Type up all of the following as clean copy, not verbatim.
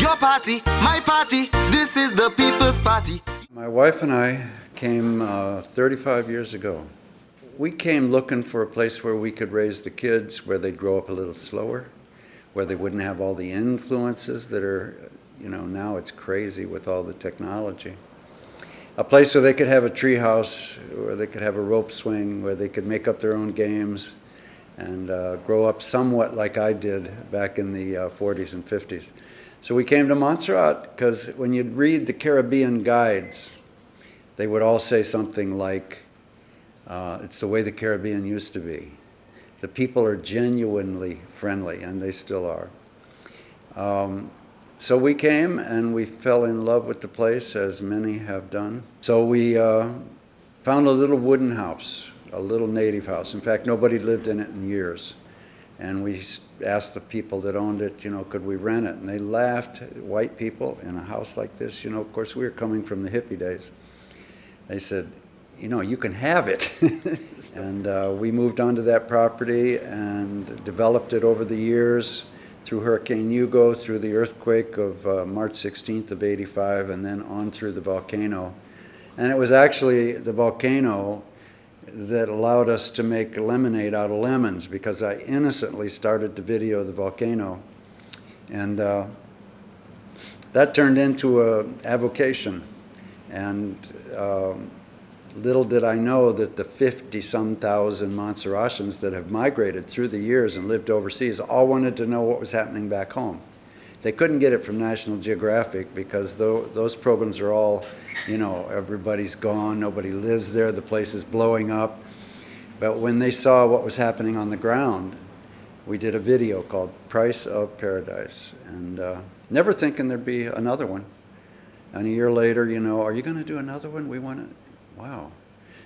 Your party, my party, this is the people's party. My wife and I came 35 years ago. We came looking for a place where we could raise the kids, where they'd grow up a little slower, where they wouldn't have all the influences that are, now it's crazy with all the technology. A place where they could have a tree house, where they could have a rope swing, where they could make up their own games and grow up somewhat like I did back in the 40s and 50s. So we came to Montserrat because when you'd read the Caribbean guides, they would all say something like, it's the way the Caribbean used to be. The people are genuinely friendly, and they still are. So we came and we fell in love with the place, as many have done. So we found a little wooden house, a little native house. In fact, nobody lived in it in years. And we asked the people that owned it, could we rent it? And they laughed, white people in a house like this. Of course, we were coming from the hippie days. They said, you can have it. And we moved onto that property and developed it over the years through Hurricane Hugo, through the earthquake of March 16th of '85, and then on through the volcano. And it was actually the volcano that allowed us to make lemonade out of lemons, because I innocently started to video the volcano. And that turned into an avocation. And little did I know that the 50-some thousand Montserratians that have migrated through the years and lived overseas all wanted to know what was happening back home. They couldn't get it from National Geographic because those programs are all, everybody's gone, nobody lives there, the place is blowing up. But when they saw what was happening on the ground, we did a video called Price of Paradise, and never thinking there'd be another one. And a year later, are you going to do another one? We want to. Wow.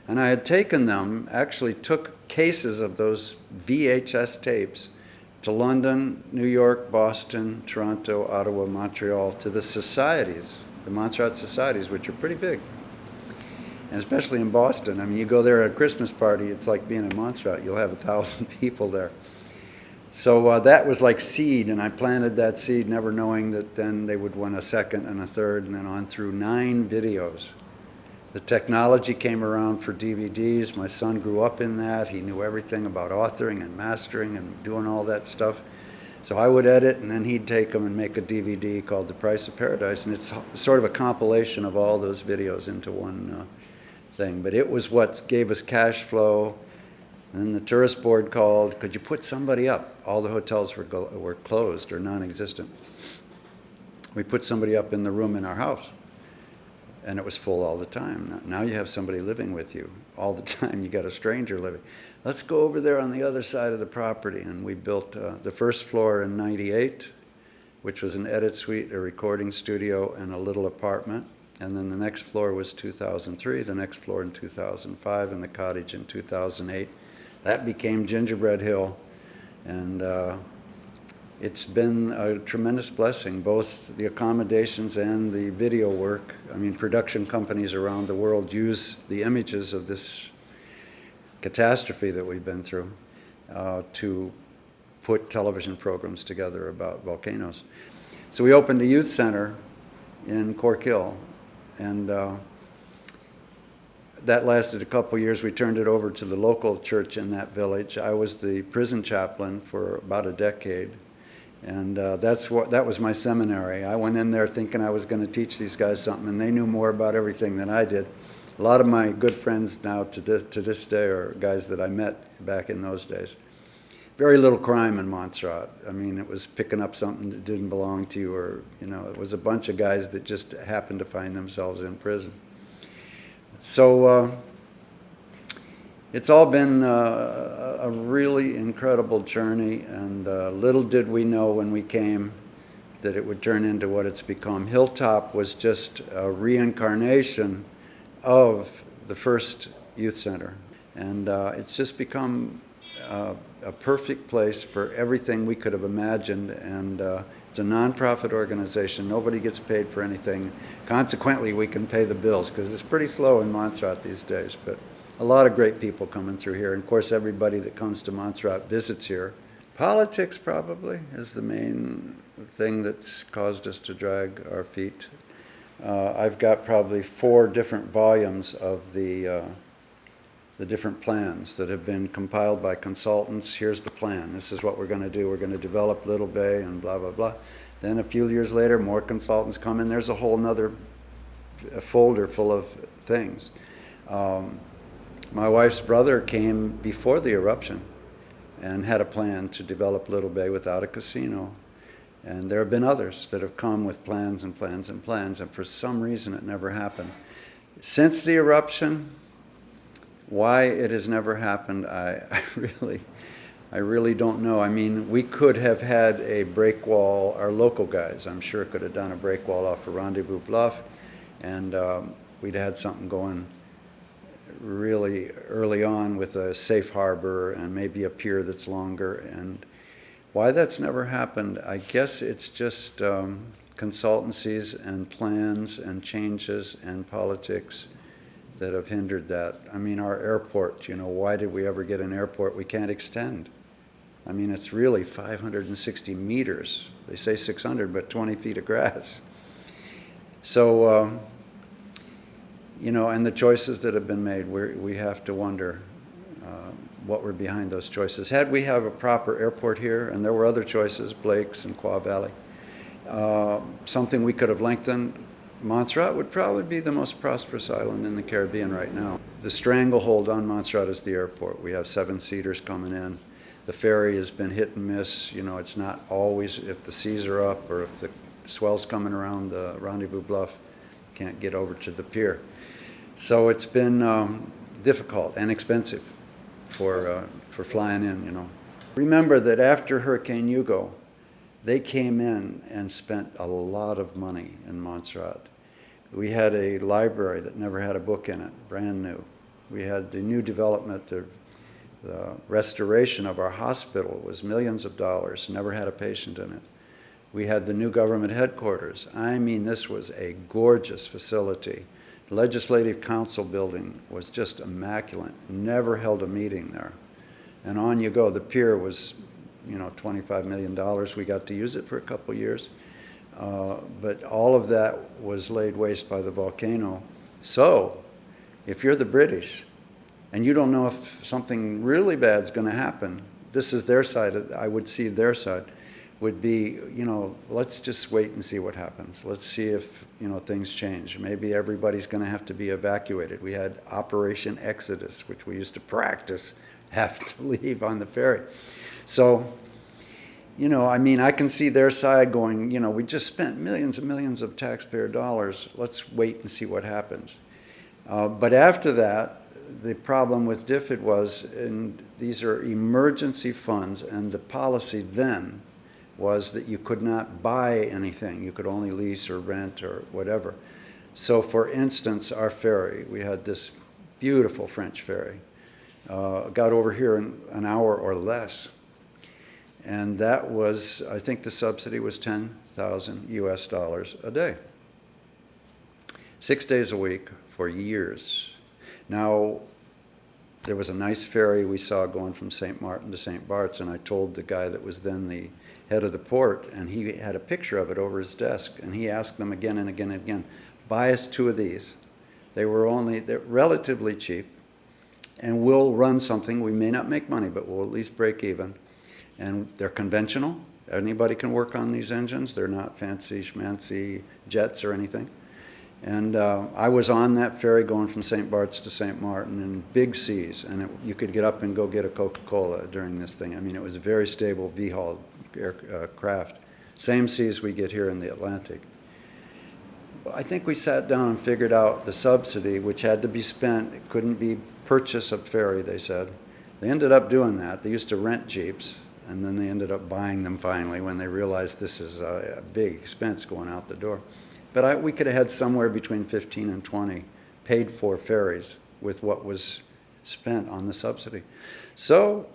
And I had taken them, actually took cases of those VHS tapes to London, New York, Boston, Toronto, Ottawa, Montreal, to the societies, the Montserrat societies, which are pretty big. And especially in Boston. I mean, you go there at a Christmas party, it's like being in Montserrat. You'll have 1,000 people there. So that was like seed, and I planted that seed never knowing that then they would want a second and a third, and then on through 9 videos. The technology came around for DVDs. My son grew up in that. He knew everything about authoring and mastering and doing all that stuff. So I would edit, and then he'd take them and make a DVD called The Price of Paradise, and it's sort of a compilation of all those videos into one thing. But it was what gave us cash flow. And then the tourist board called, could you put somebody up? All the hotels were closed or non-existent. We put somebody up in the room in our house. And it was full all the time. Now you have somebody living with you all the time. You got a stranger living. Let's go over there on the other side of the property. And we built the first floor in '98, which was an edit suite, a recording studio, and a little apartment. And then the next floor was 2003, the next floor in 2005, and the cottage in 2008. That became Gingerbread Hill. And it's been a tremendous blessing, both the accommodations and the video work. I mean, production companies around the world use the images of this catastrophe that we've been through to put television programs together about volcanoes. So we opened a youth center in Cork Hill, and that lasted a couple years. We turned it over to the local church in that village. I was the prison chaplain for about a decade. And that was my seminary. I went in there thinking I was going to teach these guys something, and they knew more about everything than I did. A lot of my good friends now to this day are guys that I met back in those days. Very little crime in Montserrat. I mean, it was picking up something that didn't belong to you, or, it was a bunch of guys that just happened to find themselves in prison. So it's all been a really incredible journey, and little did we know when we came that it would turn into what it's become. Hilltop was just a reincarnation of the first youth center, and it's just become a perfect place for everything we could have imagined, and it's a nonprofit organization. Nobody gets paid for anything. Consequently, we can pay the bills, because it's pretty slow in Montserrat these days, but a lot of great people coming through here. And of course, everybody that comes to Montserrat visits here. Politics probably is the main thing that's caused us to drag our feet. I've got probably 4 different volumes of the different plans that have been compiled by consultants. Here's the plan. This is what we're going to do. We're going to develop Little Bay and blah, blah, blah. Then a few years later, more consultants come in. There's a whole nother folder full of things. My wife's brother came before the eruption and had a plan to develop Little Bay without a casino. And there have been others that have come with plans and plans and plans, and for some reason it never happened. Since the eruption, why it has never happened, I really don't know. I mean, we could have had a break wall. Our local guys, I'm sure, could have done a break wall off of Rendezvous Bluff, and we'd had something going really early on with a safe harbor and maybe a pier that's longer. And why that's never happened, I guess it's just consultancies and plans and changes and politics that have hindered that. I mean, our airport, why did we ever get an airport we can't extend? I mean, it's really 560 meters. They say 600, but 20 feet of grass. So, and the choices that have been made, we have to wonder what were behind those choices. Had we have a proper airport here, and there were other choices, Blake's and Quaw Valley, something we could have lengthened, Montserrat would probably be the most prosperous island in the Caribbean right now. The stranglehold on Montserrat is the airport. We have 7-seaters coming in. The ferry has been hit and miss. It's not always, if the seas are up or if the swell's coming around the Rendezvous Bluff, can't get over to the pier. So it's been difficult and expensive for flying in, Remember that after Hurricane Hugo, they came in and spent a lot of money in Montserrat. We had a library that never had a book in it, brand new. We had the new development, the restoration of our hospital was millions of dollars, never had a patient in it. We had the new government headquarters. I mean, this was a gorgeous facility. The Legislative Council building was just immaculate, never held a meeting there. And on you go. The pier was, $25 million. We got to use it for a couple years. But all of that was laid waste by the volcano. So, if you're the British, and you don't know if something really bad is going to happen, this is their side. I would see their side would be, let's just wait and see what happens. Let's see if, things change. Maybe everybody's going to have to be evacuated. We had Operation Exodus, which we used to practice, have to leave on the ferry. So, I can see their side going, we just spent millions and millions of taxpayer dollars. Let's wait and see what happens. But after that, the problem with DFID was, and these are emergency funds, and the policy then was that you could not buy anything. You could only lease or rent or whatever. So for instance, our ferry, we had this beautiful French ferry, got over here in an hour or less. And that was, I think the subsidy was $10,000 US a day. 6 days a week for years. Now, there was a nice ferry we saw going from St. Martin to St. Bart's, and I told the guy that was then the head of the port, and he had a picture of it over his desk, and he asked them again and again and again, buy us 2 of these. They're relatively cheap, and we'll run something. We may not make money, but we'll at least break even. And they're conventional. Anybody can work on these engines. They're not fancy schmancy jets or anything. And I was on that ferry going from St. Bart's to St. Martin in big seas, and you could get up and go get a Coca-Cola during this thing. I mean, it was a very stable V-hull craft. Same seas we get here in the Atlantic. I think we sat down and figured out the subsidy, which had to be spent. It couldn't be purchase a ferry, they said. They ended up doing that. They used to rent Jeeps, and then they ended up buying them finally when they realized this is a big expense going out the door. But we could have had somewhere between 15 and 20 paid for ferries with what was spent on the subsidy. So,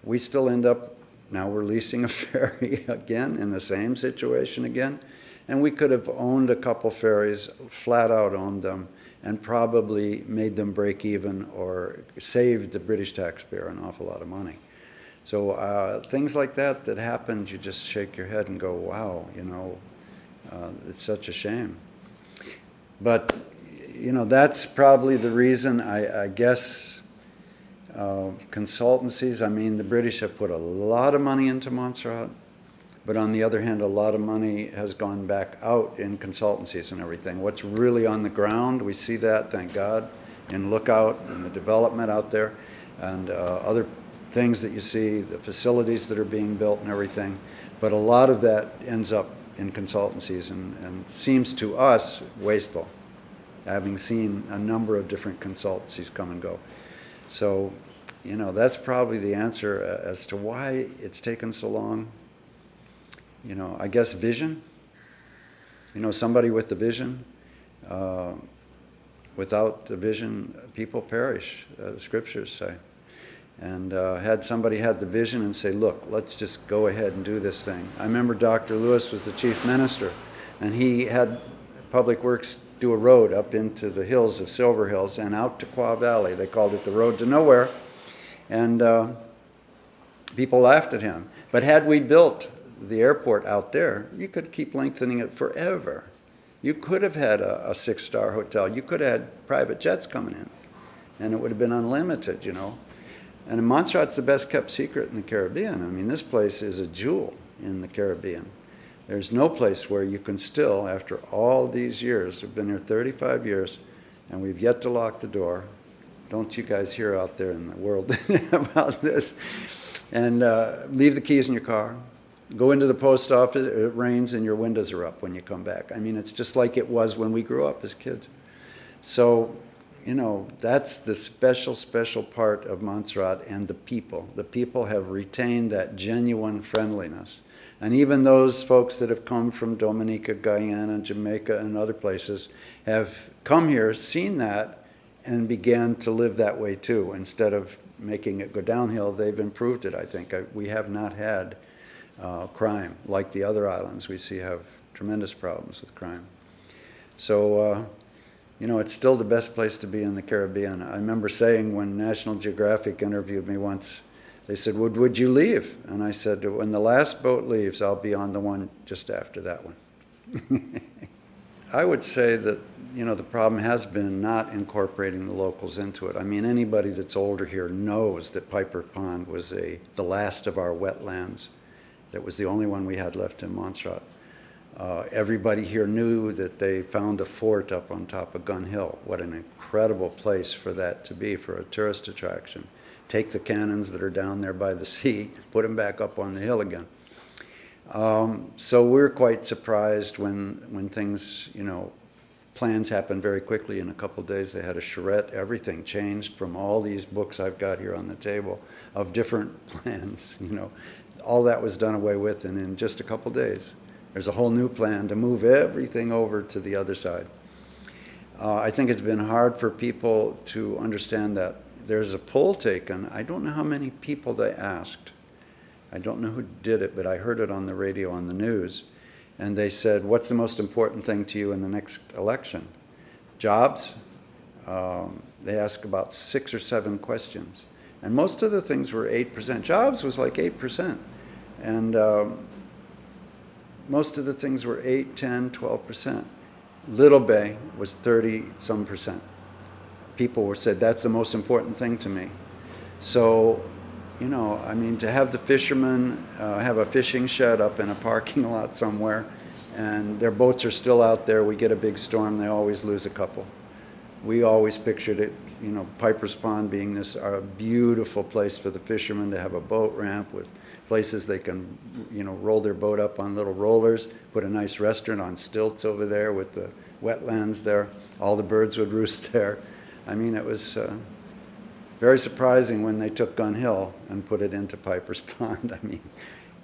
we still end up, now we're leasing a ferry again in the same situation again. And we could have owned a couple ferries, flat out owned them, and probably made them break even or saved the British taxpayer an awful lot of money. So things like that happened, you just shake your head and go, wow, it's such a shame. But, that's probably the reason, I guess, consultancies, I mean, the British have put a lot of money into Montserrat, but on the other hand, a lot of money has gone back out in consultancies and everything. What's really on the ground, we see that, thank God, in Lookout and the development out there, and other things that you see, the facilities that are being built and everything. But a lot of that ends up in consultancies and seems to us wasteful, having seen a number of different consultancies come and go. So, that's probably the answer as to why it's taken so long. I guess vision. Somebody with the vision. Without the vision, people perish, the scriptures say. And had somebody had the vision and say, look, let's just go ahead and do this thing. I remember Dr. Lewis was the chief minister, and he had Public Works do a road up into the hills of Silver Hills and out to Quah Valley. They called it the Road to Nowhere. And people laughed at him. But had we built the airport out there, you could keep lengthening it forever. You could have had a 6-star hotel. You could have had private jets coming in, and it would have been unlimited, And Montserrat's the best kept secret in the Caribbean. I mean, this place is a jewel in the Caribbean. There's no place where you can still, after all these years, we've been here 35 years, and we've yet to lock the door. Don't you guys hear out there in the world about this? And leave the keys in your car. Go into the post office, it rains, and your windows are up when you come back. I mean, it's just like it was when we grew up as kids. So, that's the special part of Montserrat and the people. The people have retained that genuine friendliness. And even those folks that have come from Dominica, Guyana, Jamaica, and other places have come here, seen that, and began to live that way too. Instead of making it go downhill, they've improved it, I think. We have not had crime like the other islands. We see have tremendous problems with crime. So, it's still the best place to be in the Caribbean. I remember saying when National Geographic interviewed me once, they said, would you leave? And I said, when the last boat leaves, I'll be on the one just after that one. I would say that, the problem has been not incorporating the locals into it. I mean, anybody that's older here knows that Piper Pond was the last of our wetlands. That was the only one we had left in Montserrat. Everybody here knew that they found a fort up on top of Gun Hill. What an incredible place for that to be, for a tourist attraction. Take the cannons that are down there by the sea, put them back up on the hill again. So we're quite surprised when things, plans happen very quickly. In a couple of days, they had a charrette. Everything changed from all these books I've got here on the table of different plans, All that was done away with, and in just a couple of days, there's a whole new plan to move everything over to the other side. I think it's been hard for people to understand that there's a poll taken. I don't know how many people they asked. I don't know who did it, but I heard it on the radio, on the news. And they said, what's the most important thing to you in the next election? Jobs? They asked about 6 or 7 questions. And most of the things were 8%. Jobs was like 8%. And most of the things were 8, 10, 12%. Little Bay was 30-some%. People said, that's the most important thing to me. So, to have the fishermen have a fishing shed up in a parking lot somewhere, and their boats are still out there. We get a big storm, they always lose a couple. We always pictured it, Piper's Pond being this beautiful place for the fishermen to have a boat ramp with places they can, roll their boat up on little rollers, put a nice restaurant on stilts over there with the wetlands there. All the birds would roost there. I mean, it was very surprising when they took Gun Hill and put it into Piper's Pond. I mean,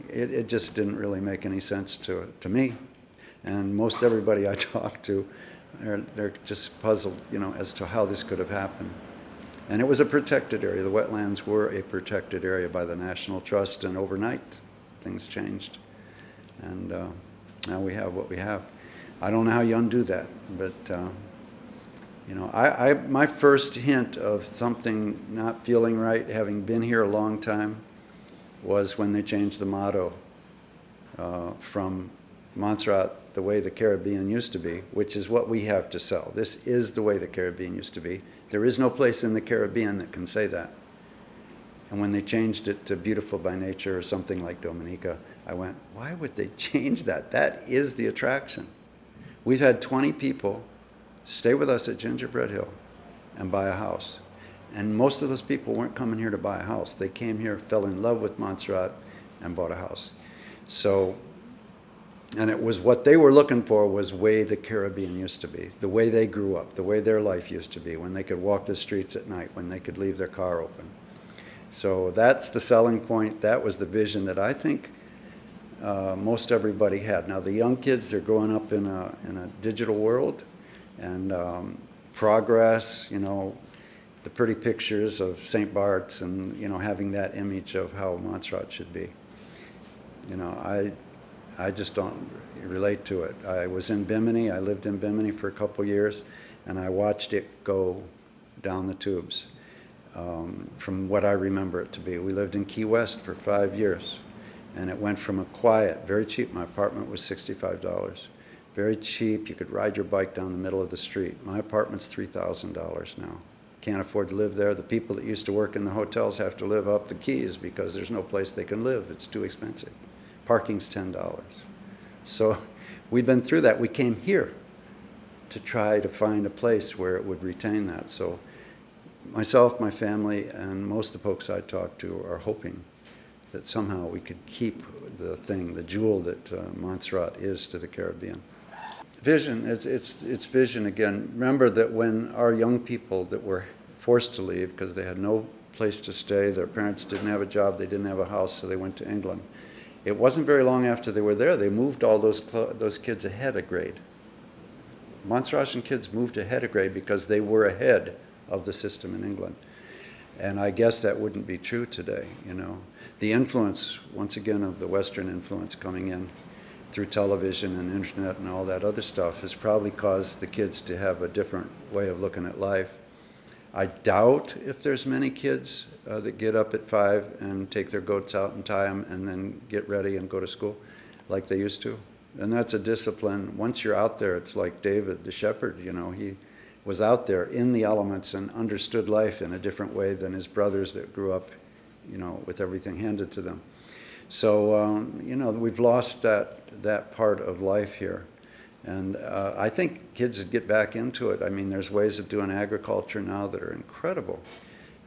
it just didn't really make any sense to me. And most everybody I talked to, they're just puzzled, as to how this could have happened. And it was a protected area. The wetlands were a protected area by the National Trust, and overnight things changed. And now we have what we have. I don't know how you undo that, but my first hint of something not feeling right, having been here a long time, was when they changed the motto from Montserrat, the way the Caribbean used to be, which is what we have to sell. This is the way the Caribbean used to be. There is no place in the Caribbean that can say that. And when they changed it to Beautiful by Nature or something like Dominica, I went, why would they change that? That is the attraction. We've had 20 people stay with us at Gingerbread Hill and buy a house. And most of those people weren't coming here to buy a house. They came here, fell in love with Montserrat, and bought a house. So, and it was what they were looking for was the way the Caribbean used to be, the way they grew up, the way their life used to be, when they could walk the streets at night, when they could leave their car open. So that's the selling point. That was the vision that I think most everybody had. Now the young kids, they're growing up in a digital world, and progress, you know, the pretty pictures of St. Bart's and, you know, having that image of how Montserrat should be. You know, I just don't relate to it. I was in Bimini. I lived in Bimini for a couple years, and I watched it go down the tubes from what I remember it to be. We lived in Key West for 5 years, and it went from a quiet, very cheap. My apartment was $65. Very cheap. You could ride your bike down the middle of the street. My apartment's $3,000 now. Can't afford to live there. The people that used to work in the hotels have to live up the Keys because there's no place they can live. It's too expensive. Parking's $10. So we've been through that. We came here to try to find a place where it would retain that. So myself, my family, and most of the folks I talk to are hoping that somehow we could keep the thing, the jewel that Montserrat is to the Caribbean. Vision, it's vision again. Remember that when our young people that were forced to leave because they had no place to stay, their parents didn't have a job, they didn't have a house, so they went to England. It wasn't very long after they were there, they moved all those kids ahead a grade. Montserratian kids moved ahead a grade because they were ahead of the system in England. And I guess that wouldn't be true today, you know. The influence, once again, of the Western influence coming in through television and internet and all that other stuff has probably caused the kids to have a different way of looking at life. I doubt if there's many kids that get up at 5 and take their goats out and tie them and then get ready and go to school like they used to. And that's a discipline. Once you're out there, it's like David the shepherd, you know, he was out there in the elements and understood life in a different way than his brothers that grew up, you know, with everything handed to them. So, you know, we've lost that part of life here. And I think kids would get back into it. I mean, there's ways of doing agriculture now that are incredible.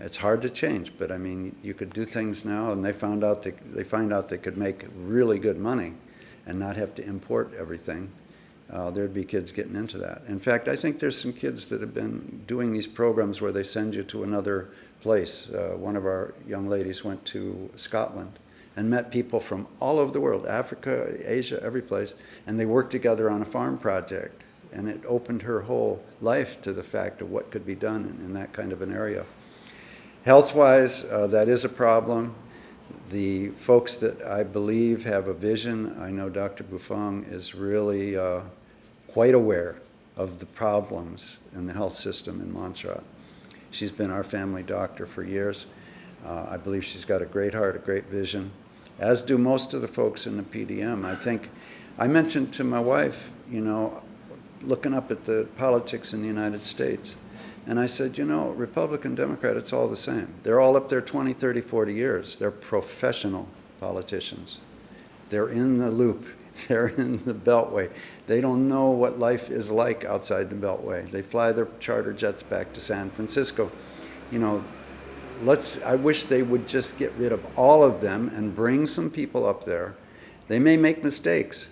It's hard to change, but I mean, you could do things now, and they find out they could make really good money and not have to import everything. There'd be kids getting into that. In fact, I think there's some kids that have been doing these programs where they send you to another place. One of our young ladies went to Scotland and met people from all over the world, Africa, Asia, every place, and they worked together on a farm project. And it opened her whole life to the fact of what could be done in that kind of an area. Health-wise, that is a problem. The folks that I believe have a vision, I know Dr. Buffon is really quite aware of the problems in the health system in Montserrat. She's been our family doctor for years. I believe she's got a great heart, a great vision, as do most of the folks in the PDM. I think, I mentioned to my wife, you know, looking up at the politics in the United States, and I said, you know, Republican, Democrat, it's all the same. They're all up there 20, 30, 40 years. They're professional politicians. They're in the loop. They're in the Beltway. They don't know what life is like outside the Beltway. They fly their charter jets back to San Francisco. You know, I wish they would just get rid of all of them and bring some people up there. They may make mistakes,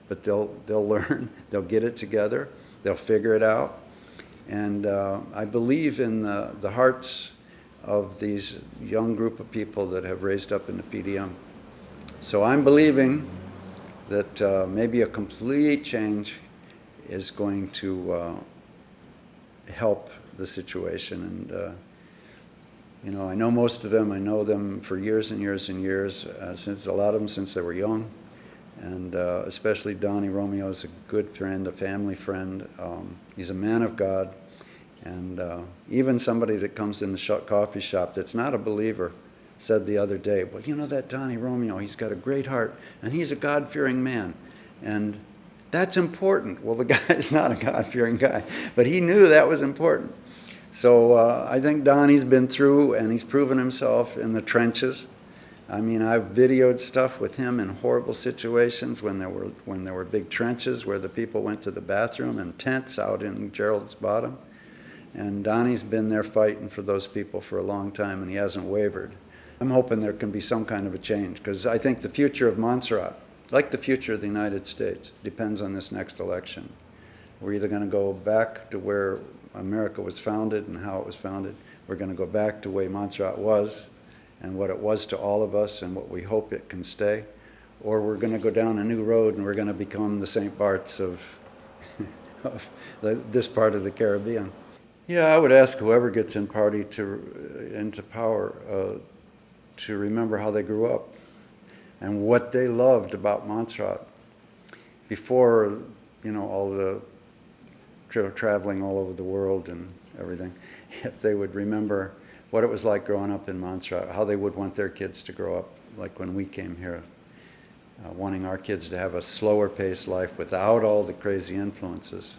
but they'll learn, they'll get it together, they'll figure it out. And I believe in the hearts of these young group of people that have raised up in the PDM. So I'm believing that maybe a complete change is going to help the situation. And you know, I know most of them. I know them for years and years and years, since a lot of them since they were young. And especially Donnie Romeo is a good friend, a family friend. He's a man of God. And even somebody that comes in the coffee shop that's not a believer said the other day, well, you know that Donnie Romeo, he's got a great heart, and he's a God-fearing man. And that's important. Well, the guy's not a God-fearing guy, but he knew that was important. So I think Donnie's been through, and he's proven himself in the trenches. I mean, I've videoed stuff with him in horrible situations when there were big trenches where the people went to the bathroom in tents out in Gerald's Bottom. And Donnie's been there fighting for those people for a long time, and he hasn't wavered. I'm hoping there can be some kind of a change, because I think the future of Montserrat, like the future of the United States, depends on this next election. We're either going to go back to where America was founded and how it was founded. We're going to go back to the way Montserrat was and what it was to all of us and what we hope it can stay. Or we're going to go down a new road and we're going to become the St. Barts of, this part of the Caribbean. Yeah, I would ask whoever gets into power to remember how they grew up and what they loved about Montserrat before, all the traveling all over the world and everything. If they would remember what it was like growing up in Montserrat, how they would want their kids to grow up, like when we came here, wanting our kids to have a slower paced life without all the crazy influences.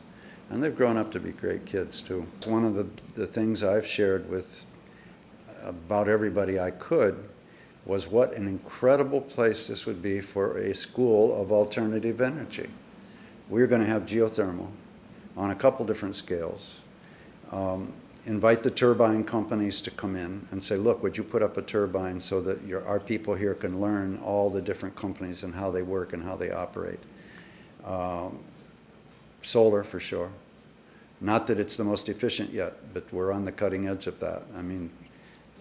And they've grown up to be great kids too. One of the things I've shared with about everybody I could was what an incredible place this would be for a school of alternative energy. We're going to have geothermal on a couple different scales. Invite the turbine companies to come in and say, look, would you put up a turbine so that our people here can learn all the different companies and how they work and how they operate. Solar for sure. Not that it's the most efficient yet, but we're on the cutting edge of that. I mean,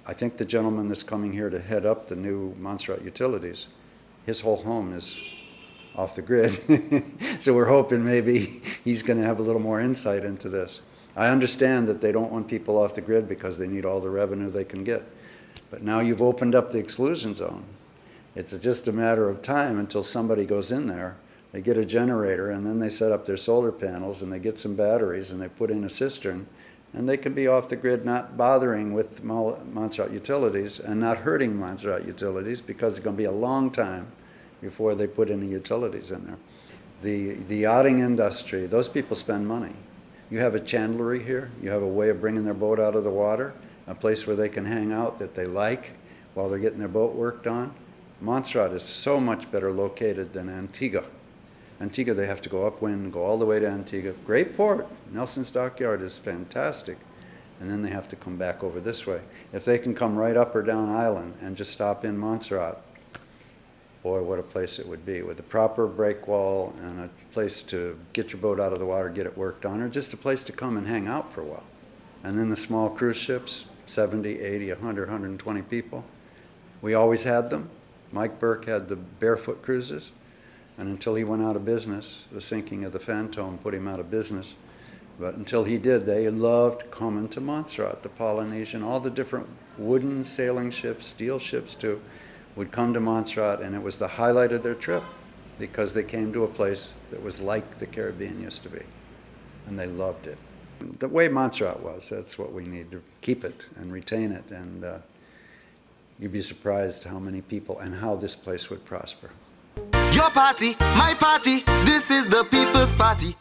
I think the gentleman that's coming here to head up the new Montserrat Utilities, his whole home is off the grid. So we're hoping maybe he's going to have a little more insight into this. I understand that they don't want people off the grid because they need all the revenue they can get. But now you've opened up the exclusion zone. It's just a matter of time until somebody goes in there, they get a generator, and then they set up their solar panels, and they get some batteries, and they put in a cistern, and they can be off the grid, not bothering with Montserrat Utilities and not hurting Montserrat Utilities, because it's going to be a long time before they put any utilities in there. The yachting industry, those people spend money. You have a chandlery here. You have a way of bringing their boat out of the water, a place where they can hang out that they like while they're getting their boat worked on. Montserrat is so much better located than Antigua. Antigua, they have to go upwind, go all the way to Antigua. Great port. Nelson's Dockyard is fantastic. And then they have to come back over this way. If they can come right up or down island and just stop in Montserrat, boy, what a place it would be, with a proper break wall and a place to get your boat out of the water, get it worked on, or just a place to come and hang out for a while. And then the small cruise ships, 70, 80, 100, 120 people. We always had them. Mike Burke had the barefoot cruises, and until he went out of business, the sinking of the Phantom put him out of business. But until he did, they loved coming to Montserrat, the Polynesian, all the different wooden sailing ships, steel ships too, would come to Montserrat, and it was the highlight of their trip because they came to a place that was like the Caribbean used to be, and they loved it. The way Montserrat was, that's what we need to keep it and retain it, and you'd be surprised how many people and how this place would prosper. Your party, my party, this is the people's party.